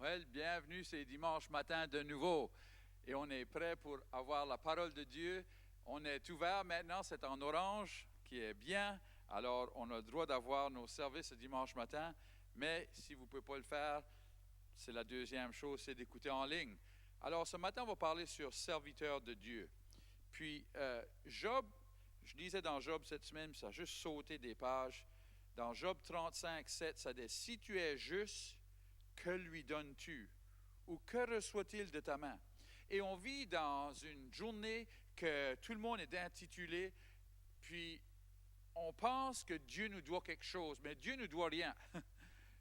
Well, bienvenue, c'est dimanche matin de nouveau. Et on est prêt pour avoir la parole de Dieu. On est ouvert maintenant, c'est en orange, qui est bien. Alors, on a le droit d'avoir nos services ce dimanche matin. Mais si vous ne pouvez pas le faire, c'est la deuxième chose, c'est d'écouter en ligne. Alors, ce matin, on va parler sur serviteur de Dieu. Puis, Job, je lisais dans Job cette semaine, ça a juste sauté des pages. Dans Job 35, 7, ça dit « Si tu es juste, que lui donnes-tu? Ou que reçoit-il de ta main? » Et on vit dans une journée que tout le monde est intitulé, puis on pense que Dieu nous doit quelque chose, mais Dieu ne nous doit rien.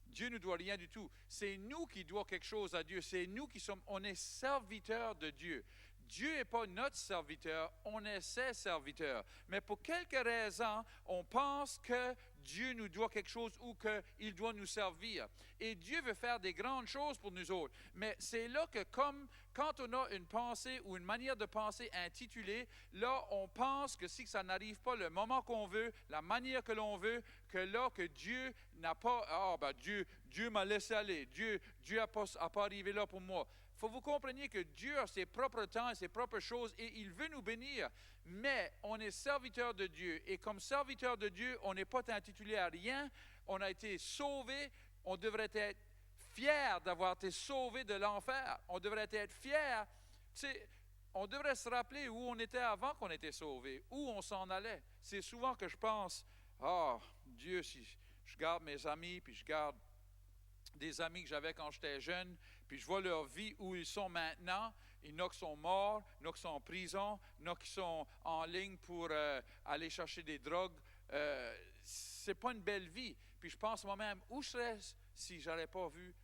Dieu ne nous doit rien du tout. C'est nous qui devons quelque chose à Dieu. C'est nous qui sommes, on est serviteurs de Dieu. Dieu n'est pas notre serviteur, on est ses serviteurs. Mais pour quelques raisons, on pense que Dieu nous doit quelque chose ou qu'il doit nous servir. Et Dieu veut faire des grandes choses pour nous autres. Mais c'est là que comme quand on a une pensée ou une manière de penser intitulée, là, on pense que si ça n'arrive pas le moment qu'on veut, la manière que l'on veut, que là, que Dieu n'a pas, Dieu m'a laissé aller, Dieu n'a pas arrivé là pour moi. Il faut que vous compreniez que Dieu a ses propres temps et ses propres choses et il veut nous bénir. Mais on est serviteur de Dieu et comme serviteur de Dieu, on n'est pas intitulé à rien. On a été sauvé. On devrait être fiers d'avoir été sauvé de l'enfer. On devrait être fiers. Tu sais, on devrait se rappeler où on était avant qu'on était sauvé, où on s'en allait. C'est souvent que je pense, Dieu, si je garde mes amis, puis je garde des amis que j'avais quand j'étais jeune, puis je vois leur vie où ils sont maintenant. Il y en a qui sont morts, il y en a qui sont en prison, il y en a qui sont en ligne pour aller chercher des drogues. C'est pas une belle vie. Puis je pense moi-même, où serais-je si je n'aurais pas vu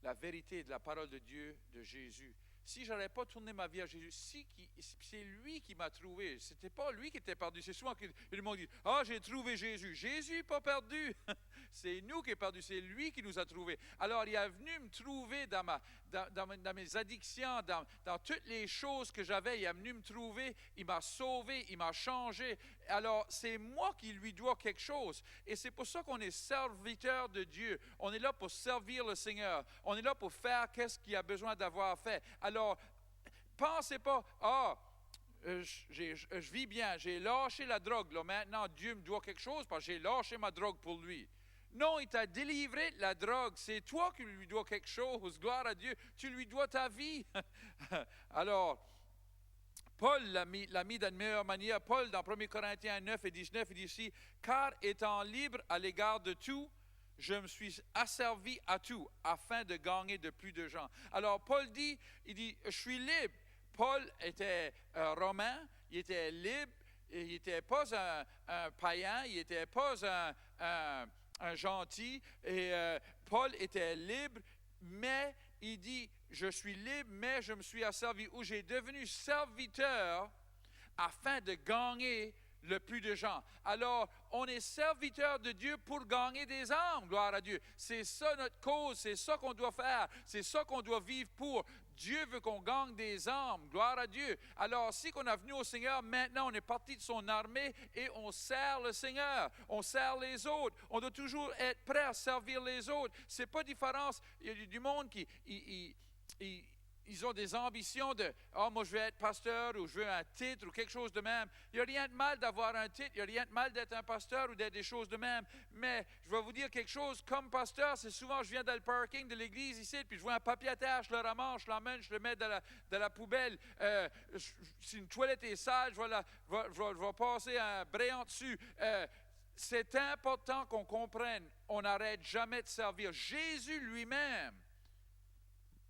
la vérité de la parole de Dieu, de Jésus? Si je n'aurais pas tourné ma vie à Jésus, c'est lui qui m'a trouvé. Ce n'était pas lui qui était perdu. C'est souvent que le monde dit, j'ai trouvé Jésus. Jésus n'est pas perdu. C'est nous qui est perdu. C'est lui qui nous a trouvés. Alors, il est venu me trouver dans mes addictions, dans toutes les choses que j'avais. Il est venu me trouver. Il m'a sauvé. Il m'a changé. Alors, c'est moi qui lui dois quelque chose. Et c'est pour ça qu'on est serviteur de Dieu. On est là pour servir le Seigneur. On est là pour faire qu'est-ce qu'il a besoin d'avoir fait. Alors, pensez pas, je vis bien, j'ai lâché la drogue, là, maintenant Dieu me doit quelque chose parce que j'ai lâché ma drogue pour lui. Non, il t'a délivré de la drogue, c'est toi qui lui dois quelque chose, gloire à Dieu, tu lui dois ta vie. Alors, Paul l'a mis d'une meilleure manière. Paul, dans 1 Corinthiens 9 et 19, il dit ici, « Car étant libre à l'égard de tout, je me suis asservi à tout afin de gagner de plus de gens. » Alors, Paul dit, je suis libre. Paul était romain, il était libre, il n'était pas un païen, il n'était pas un gentil. Et Paul était libre, mais il dit, je suis libre, mais je me suis asservi, où j'ai devenu serviteur afin de gagner le plus de gens. Alors, on est serviteur de Dieu pour gagner des âmes, gloire à Dieu. C'est ça notre cause, c'est ça qu'on doit faire, c'est ça qu'on doit vivre pour. Dieu veut qu'on gagne des âmes, gloire à Dieu. Alors, si on est venu au Seigneur, maintenant on est parti de son armée et on sert le Seigneur, on sert les autres. On doit toujours être prêt à servir les autres. C'est pas différence. Il y a du monde qui... Ils ont des ambitions de « moi je veux être pasteur » ou « je veux un titre » ou quelque chose de même. Il n'y a rien de mal d'avoir un titre, il n'y a rien de mal d'être un pasteur ou d'être des choses de même. Mais je vais vous dire quelque chose, comme pasteur, c'est souvent je viens dans le parking de l'église ici, puis je vois un papier à terre, je le ramasse, je l'emmène, je le mets dans la poubelle. Si une toilette est sale, je vais passer un bréant dessus. C'est important qu'on comprenne, on n'arrête jamais de servir. Jésus lui-même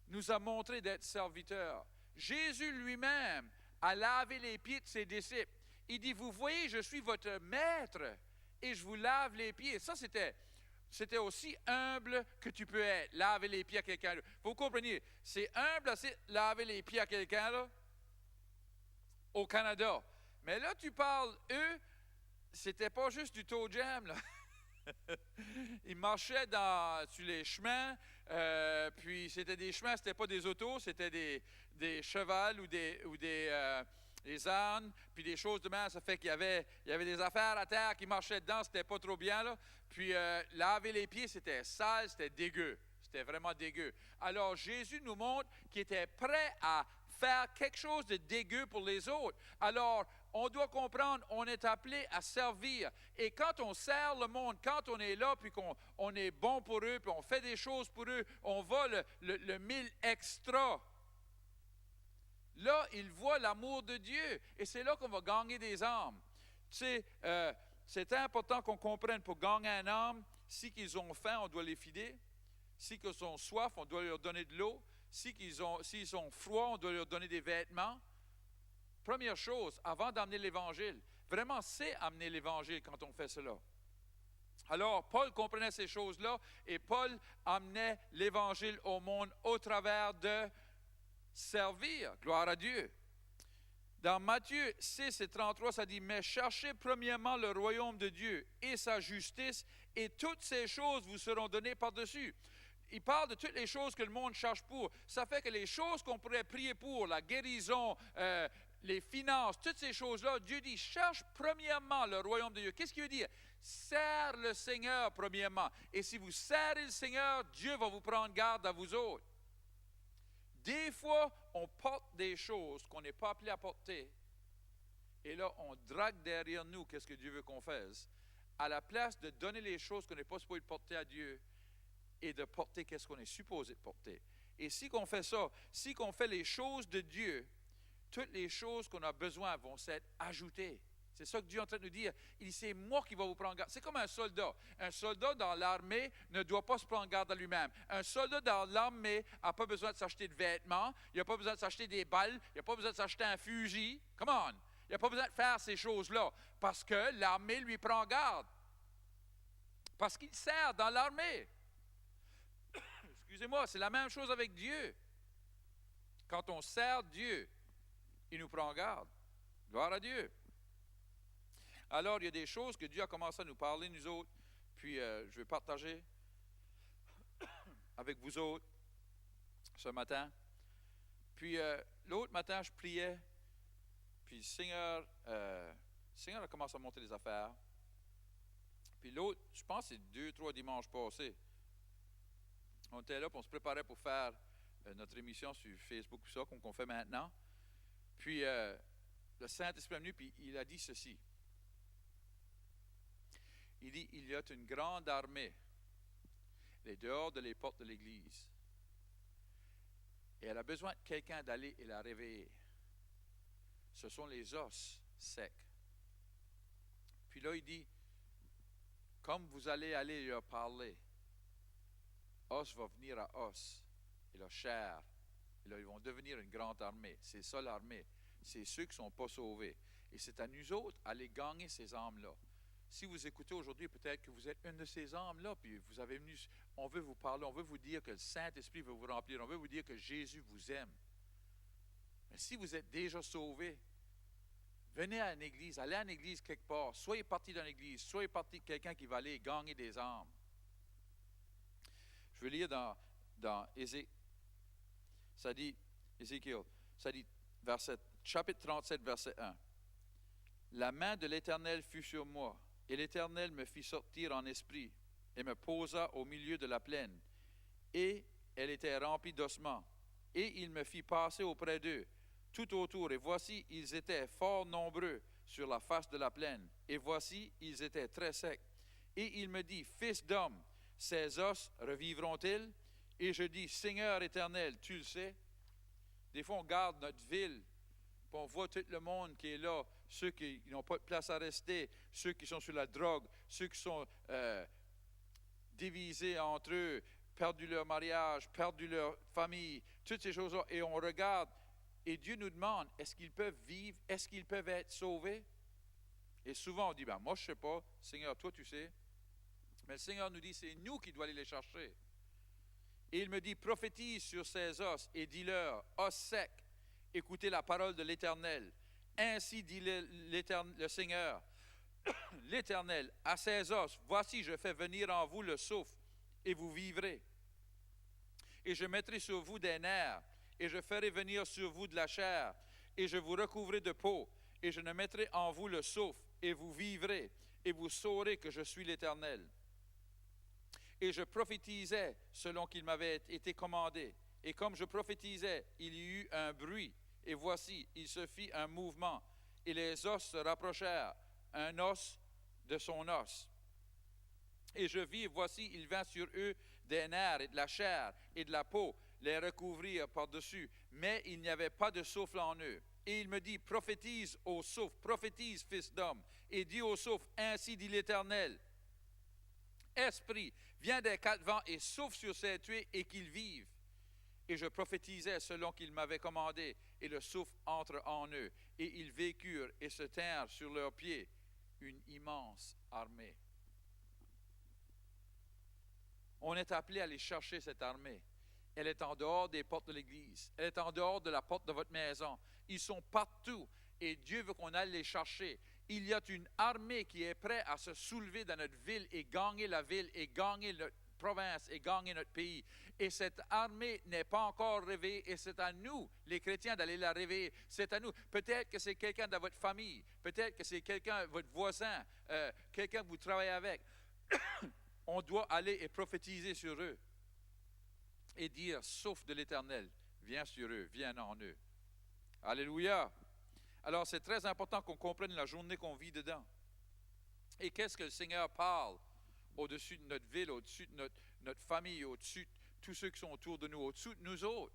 nous a montré d'être serviteurs. Jésus lui-même a lavé les pieds de ses disciples. Il dit, vous voyez, je suis votre maître et je vous lave les pieds. Ça, c'était aussi humble que tu peux être, laver les pieds à quelqu'un. Vous comprenez, c'est humble assez laver les pieds à quelqu'un là, au Canada. Mais là, tu parles, eux, c'était pas juste du toe jam, là. Ils marchaient sur les chemins, puis c'était des chemins, c'était pas des autos, c'était des chevals ou des ânes, puis des choses de même. Ça fait qu'il y avait des affaires à terre qui marchaient dedans, c'était pas trop bien, là. Puis laver les pieds, c'était sale, c'était dégueu. c'était vraiment dégueu. Alors Jésus nous montre qu'il était prêt à faire quelque chose de dégueu pour les autres. Alors, on doit comprendre, on est appelé à servir. Et quand on sert le monde, quand on est là, puis qu'on est bon pour eux, puis on fait des choses pour eux, on va le 1000 extra. Là, ils voient l'amour de Dieu. Et c'est là qu'on va gagner des âmes. Tu sais, c'est important qu'on comprenne pour gagner un âme, si qu'ils ont faim, on doit les fider. Si qu'ils ont soif, on doit leur donner de l'eau. S'ils ont froid, on doit leur donner des vêtements. Première chose, avant d'amener l'Évangile, vraiment, c'est amener l'Évangile quand on fait cela. Alors, Paul comprenait ces choses-là et Paul amenait l'Évangile au monde au travers de servir. Gloire à Dieu. Dans Matthieu 6 et 33, ça dit « Mais cherchez premièrement le royaume de Dieu et sa justice, et toutes ces choses vous seront données par-dessus. » Il parle de toutes les choses que le monde cherche pour. Ça fait que les choses qu'on pourrait prier pour, la guérison, les finances, toutes ces choses-là, Dieu dit, cherche premièrement le royaume de Dieu. Qu'est-ce qu'il veut dire? Sers le Seigneur premièrement. Et si vous serrez le Seigneur, Dieu va vous prendre garde à vous autres. Des fois, on porte des choses qu'on n'est pas appelé à porter. Et là, on drague derrière nous qu'est-ce que Dieu veut qu'on fasse. À la place de donner les choses qu'on n'est pas supposé porter à Dieu et de porter qu'est-ce qu'on est supposé porter. Et si qu'on fait ça, si qu'on fait les choses de Dieu, toutes les choses qu'on a besoin vont s'être ajoutées. C'est ça que Dieu est en train de nous dire. Il dit, c'est moi qui vais vous prendre garde. C'est comme un soldat. Un soldat dans l'armée ne doit pas se prendre garde à lui-même. Un soldat dans l'armée n'a pas besoin de s'acheter de vêtements. Il n'a pas besoin de s'acheter des balles. Il n'a pas besoin de s'acheter un fusil. Come on. Il n'a pas besoin de faire ces choses-là. Parce que l'armée lui prend garde. Parce qu'il sert dans l'armée. Excusez-moi, c'est la même chose avec Dieu. Quand on sert Dieu, il nous prend garde. Gloire à Dieu. Alors, il y a des choses que Dieu a commencé à nous parler, nous autres, puis je vais partager avec vous autres ce matin. Puis l'autre matin, je priais, puis le Seigneur a commencé à monter les affaires. Puis l'autre, je pense que c'est 2-3 dimanches passés, on était là, puis on se préparait pour faire notre émission sur Facebook, tout ça, comme on fait maintenant. Puis le Saint-Esprit est venu, puis il a dit ceci. Il dit, il y a une grande armée, les dehors de les portes de l'Église. Et elle a besoin de quelqu'un d'aller et la réveiller. Ce sont les os secs. Puis là, il dit, comme vous allez aller leur parler, os va venir à os, et la chair. Et là, ils vont devenir une grande armée. C'est ça l'armée. C'est ceux qui ne sont pas sauvés. Et c'est à nous autres d'aller gagner ces âmes-là. Si vous écoutez aujourd'hui, peut-être que vous êtes une de ces âmes-là, puis vous avez venu, on veut vous parler, on veut vous dire que le Saint-Esprit veut vous remplir, on veut vous dire que Jésus vous aime. Mais si vous êtes déjà sauvé, venez à une église, allez à une église quelque part, soyez parti d'une église, soyez parti de quelqu'un qui va aller gagner des âmes. Je veux lire dans Ézéchiel, ça dit, chapitre 37, verset 1. La main de l'Éternel fut sur moi, et l'Éternel me fit sortir en esprit, et me posa au milieu de la plaine, et elle était remplie d'ossements, et il me fit passer auprès d'eux, tout autour, et voici, ils étaient fort nombreux sur la face de la plaine, et voici, ils étaient très secs. Et il me dit, Fils d'homme, ces os revivront-ils? Et je dis, Seigneur éternel, tu le sais. Des fois, on garde notre ville, puis on voit tout le monde qui est là, ceux qui n'ont pas de place à rester, ceux qui sont sur la drogue, ceux qui sont divisés entre eux, perdu leur mariage, perdu leur famille, toutes ces choses-là. Et on regarde, et Dieu nous demande, est-ce qu'ils peuvent vivre? Est-ce qu'ils peuvent être sauvés? Et souvent, on dit, moi, je ne sais pas. Seigneur, toi, tu sais. Mais le Seigneur nous dit, c'est nous qui devons aller les chercher. Et il me dit, prophétise sur ces os et dis-leur, os secs, écoutez la parole de l'Éternel. Ainsi dit le Seigneur, l'Éternel, à ces os, voici, je fais venir en vous le souffle, et vous vivrez. Et je mettrai sur vous des nerfs, et je ferai venir sur vous de la chair, et je vous recouvrerai de peau, et je ne mettrai en vous le souffle, et vous vivrez, et vous saurez que je suis l'Éternel. Et je prophétisais selon qu'il m'avait été commandé. Et comme je prophétisais, il y eut un bruit. Et voici, il se fit un mouvement. Et les os se rapprochèrent, un os de son os. Et je vis, voici, il vint sur eux des nerfs et de la chair et de la peau, les recouvrir par-dessus. Mais il n'y avait pas de souffle en eux. Et il me dit, prophétise au souffle, prophétise, fils d'homme. Et dis au souffle, ainsi dit l'Éternel. Esprit, viens des quatre vents et souffle sur ces tués et qu'ils vivent. Et je prophétisais selon qu'il m'avait commandé, et le souffle entre en eux. Et ils vécurent et se tinrent sur leurs pieds, une immense armée. On est appelé à aller chercher cette armée. Elle est en dehors des portes de l'Église. Elle est en dehors de la porte de votre maison. Ils sont partout et Dieu veut qu'on aille les chercher. Il y a une armée qui est prête à se soulever dans notre ville et gagner la ville et gagner notre province et gagner notre pays. Et cette armée n'est pas encore réveillée et c'est à nous, les chrétiens, d'aller la réveiller. C'est à nous. Peut-être que c'est quelqu'un de votre famille. Peut-être que c'est quelqu'un, votre voisin, quelqu'un que vous travaillez avec. On doit aller et prophétiser sur eux et dire, souffle de l'Éternel, viens sur eux, viens en eux. Alléluia. Alors, c'est très important qu'on comprenne la journée qu'on vit dedans. Et qu'est-ce que le Seigneur parle au-dessus de notre ville, au-dessus de notre famille, au-dessus de tous ceux qui sont autour de nous, au-dessus de nous autres.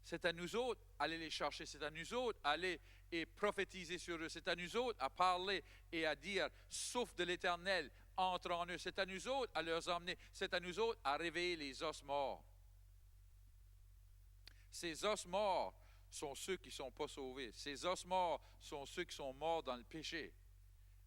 C'est à nous autres d'aller les chercher. C'est à nous autres d'aller et prophétiser sur eux. C'est à nous autres à parler et à dire, souffle de l'Éternel, entre en eux. C'est à nous autres à leur emmener. C'est à nous autres à réveiller les os morts. Ces os morts sont ceux qui ne sont pas sauvés. Ces os morts sont ceux qui sont morts dans le péché.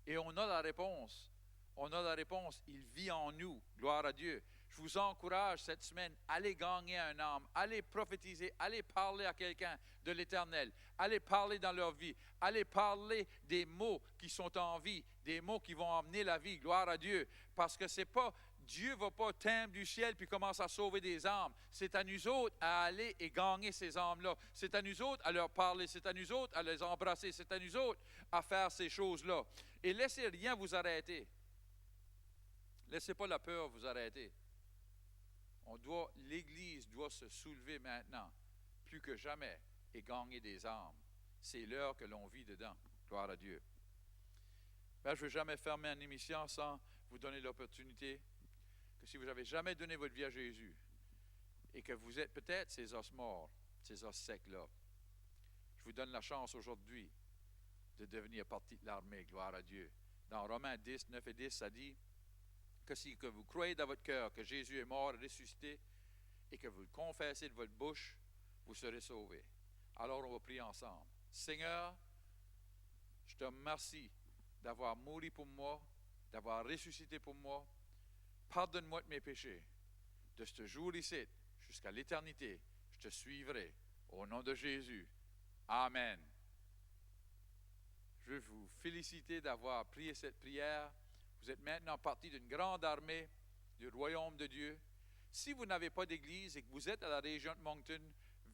Et on a la réponse. On a la réponse. Il vit en nous. Gloire à Dieu. Je vous encourage cette semaine, allez gagner un âme, allez prophétiser, allez parler à quelqu'un de l'Éternel, allez parler dans leur vie, allez parler des mots qui sont en vie, des mots qui vont emmener la vie, gloire à Dieu, parce que c'est pas, Dieu ne va pas teindre du ciel puis commence à sauver des âmes, c'est à nous autres à aller et gagner ces âmes-là, c'est à nous autres à leur parler, c'est à nous autres à les embrasser, c'est à nous autres à faire ces choses-là. Et laissez rien vous arrêter. Laissez pas la peur vous arrêter. L'Église doit se soulever maintenant, plus que jamais, et gagner des âmes. C'est l'heure que l'on vit dedans. Gloire à Dieu. Ben, je ne veux jamais fermer une émission sans vous donner l'opportunité que si vous n'avez jamais donné votre vie à Jésus et que vous êtes peut-être ces os morts, ces os secs-là, je vous donne la chance aujourd'hui de devenir partie de l'armée. Gloire à Dieu. Dans Romains 10, 9 et 10, ça dit que si que vous croyez dans votre cœur que Jésus est mort et ressuscité et que vous le confessez de votre bouche, vous serez sauvés. Alors on va prier ensemble. Seigneur, je te remercie d'avoir mouru pour moi, d'avoir ressuscité pour moi. Pardonne-moi de mes péchés. De ce jour ici jusqu'à l'éternité, je te suivrai. Au nom de Jésus. Amen. Je veux vous féliciter d'avoir prié cette prière. Vous êtes maintenant partie d'une grande armée du royaume de Dieu. Si vous n'avez pas d'église et que vous êtes à la région de Moncton,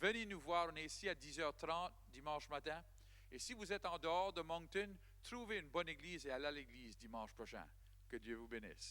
venez nous voir. On est ici à 10h30 dimanche matin. Et si vous êtes en dehors de Moncton, trouvez une bonne église et allez à l'église dimanche prochain. Que Dieu vous bénisse.